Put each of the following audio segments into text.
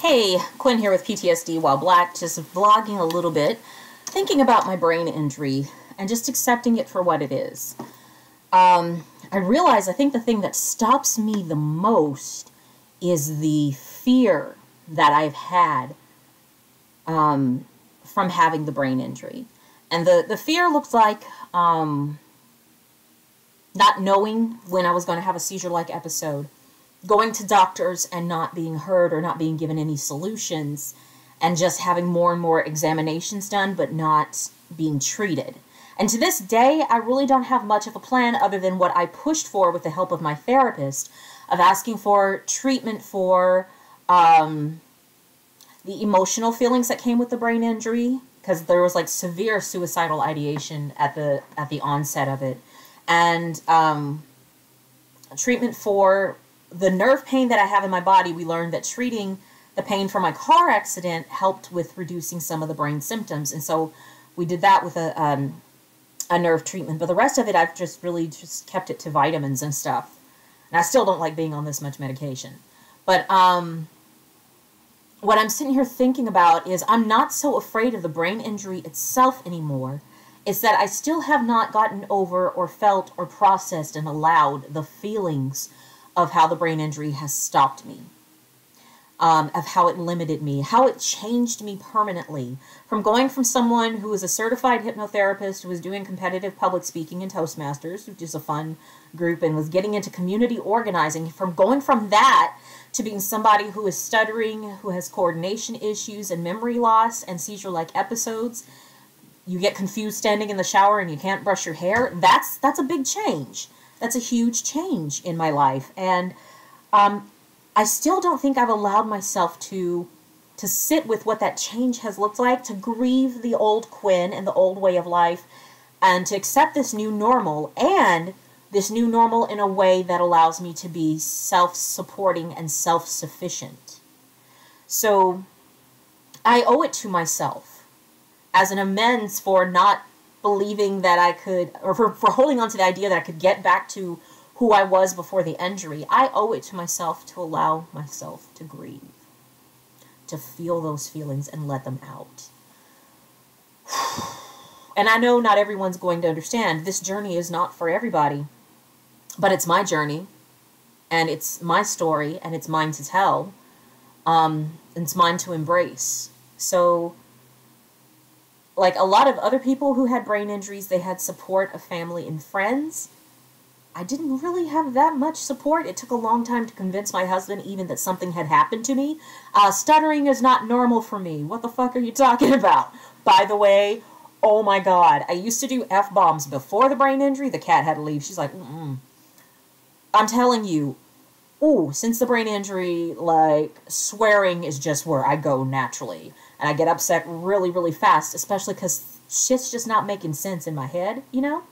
Hey, Quinn here with PTSD while black, just vlogging a little bit, thinking about my brain injury and just accepting it for what it is. I realize I think the thing that stops me the most is the fear that I've had from having the brain injury. And the fear looks like not knowing when I was going to have a seizure-like episode, going to doctors and not being heard or not being given any solutions, and just having more and more examinations done but not being treated. And to this day, I really don't have much of a plan other than what I pushed for with the help of my therapist, of asking for treatment for the emotional feelings that came with the brain injury, because there was like severe suicidal ideation at the onset of it, and treatment for the nerve pain that I have in my body. We learned that treating the pain from my car accident helped with reducing some of the brain symptoms. And so we did that with a nerve treatment. But the rest of it, I've just really just kept it to vitamins and stuff. And I still don't like being on this much medication. But what I'm sitting here thinking about is I'm not so afraid of the brain injury itself anymore. It's that I still have not gotten over or felt or processed and allowed the feelings of how the brain injury has stopped me, of how it limited me, how it changed me permanently, from going from someone who was a certified hypnotherapist who was doing competitive public speaking and Toastmasters, which is a fun group, and was getting into community organizing, from going from that to being somebody who is stuttering, who has coordination issues and memory loss and seizure-like episodes. You get confused standing in the shower and you can't brush your hair. That's a big change. That's a huge change in my life. And I still don't think I've allowed myself to sit with what that change has looked like, to grieve the old Quinn and the old way of life, and to accept this new normal, and this new normal in a way that allows me to be self-supporting and self-sufficient. So I owe it to myself as an amends for not believing that I could, or for holding on to the idea that I could get back to who I was before the injury. I owe it to myself to allow myself to grieve, to feel those feelings and let them out. And I know not everyone's going to understand. This journey is not for everybody, but it's my journey, and it's my story, and it's mine to tell, and it's mine to embrace. So, like a lot of other people who had brain injuries, they had support of family and friends. I didn't really have that much support. It took a long time to convince my husband even that something had happened to me. Stuttering is not normal for me. What the fuck are you talking about? By the way, oh my God, I used to do F-bombs before the brain injury. The cat had to leave. She's like, I'm telling you, since the brain injury, like, swearing is just where I go naturally. And I get upset really, really fast, especially because shit's just not making sense in my head, you know?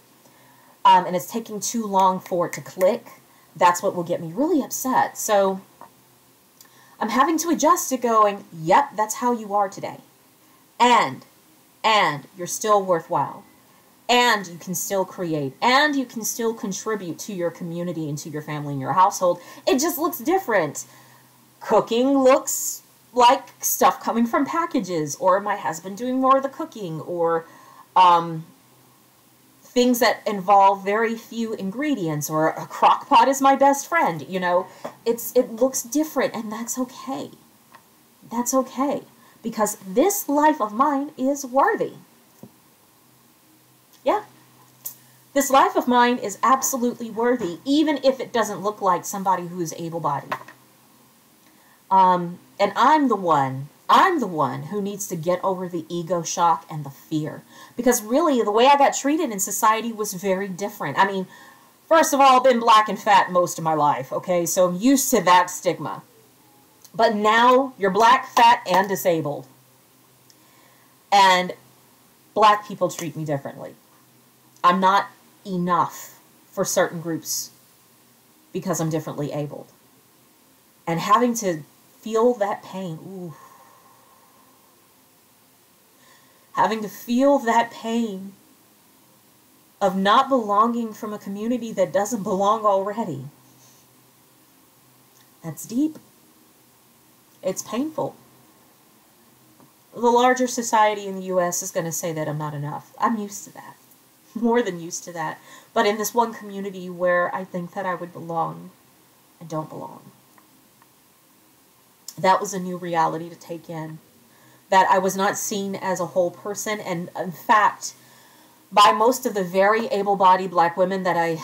And it's taking too long for it to click. That's what will get me really upset. So I'm having to adjust to going, yep, that's how you are today. And you're still worthwhile. And you can still create. And you can still contribute to your community and to your family and your household. It just looks different. Cooking looks like stuff coming from packages, or my husband doing more of the cooking, or things that involve very few ingredients, or a crock pot is my best friend, you know. It looks different, and that's okay. That's okay, because this life of mine is worthy. Yeah. This life of mine is absolutely worthy, even if it doesn't look like somebody who is able-bodied. And I'm the one who needs to get over the ego shock and the fear. Because really, the way I got treated in society was very different. I mean, first of all, I've been black and fat most of my life, okay? So I'm used to that stigma. But now, you're black, fat, and disabled. And black people treat me differently. I'm not enough for certain groups because I'm differently abled. And having to feel that pain, having to feel that pain of not belonging from a community that doesn't belong already. That's deep. It's painful. The larger society in the US is going to say that I'm not enough. I'm used to that. More than used to that. But in this one community where I think that I would belong, I don't belong. That was a new reality to take in. That I was not seen as a whole person. And in fact, by most of the very able-bodied black women that I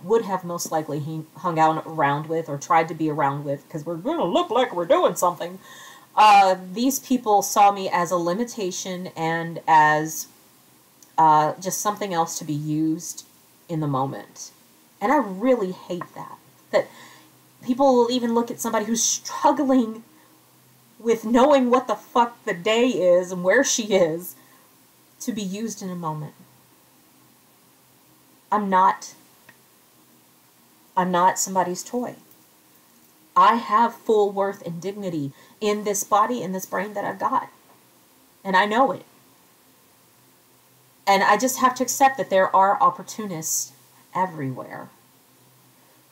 would have most likely hung out around with or tried to be around with, because we're going to look like we're doing something, these people saw me as a limitation and as just something else to be used in the moment. And I really hate that. That people will even look at somebody who's struggling with knowing what the fuck the day is and where she is to be used in a moment. I'm not somebody's toy. I have full worth and dignity in this body, in this brain that I've got. And I know it. And I just have to accept that there are opportunists everywhere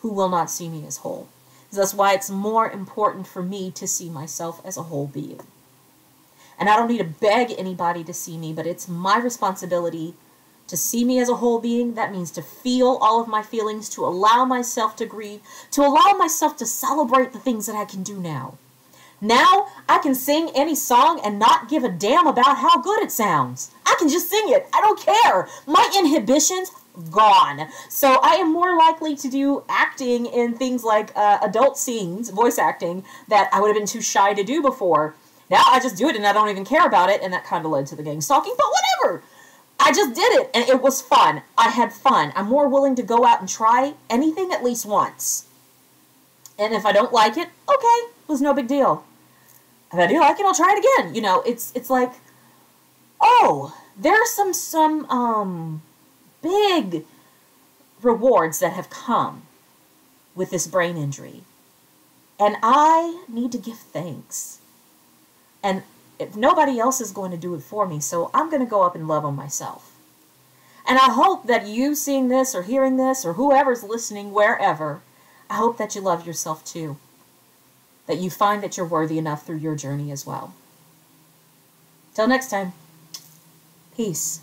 who will not see me as whole. That's why it's more important for me to see myself as a whole being. And I don't need to beg anybody to see me, but it's my responsibility to see me as a whole being. That means to feel all of my feelings, to allow myself to grieve, to allow myself to celebrate the things that I can do now. Now, I can sing any song and not give a damn about how good it sounds. I can just sing it. I don't care. My inhibitions, gone. So I am more likely to do acting in things like adult scenes, voice acting, that I would have been too shy to do before. Now I just do it and I don't even care about it, and that kind of led to the gang stalking, but whatever. I just did it, and it was fun. I had fun. I'm more willing to go out and try anything at least once. And if I don't like it, okay, it was no big deal. If I do like it, I'll try it again. You know, it's like, oh, there are some big rewards that have come with this brain injury. And I need to give thanks. And if nobody else is going to do it for me, so I'm going to go up and love on myself. And I hope that you seeing this or hearing this or whoever's listening wherever, I hope that you love yourself too. That you find that you're worthy enough through your journey as well. Till next time, peace.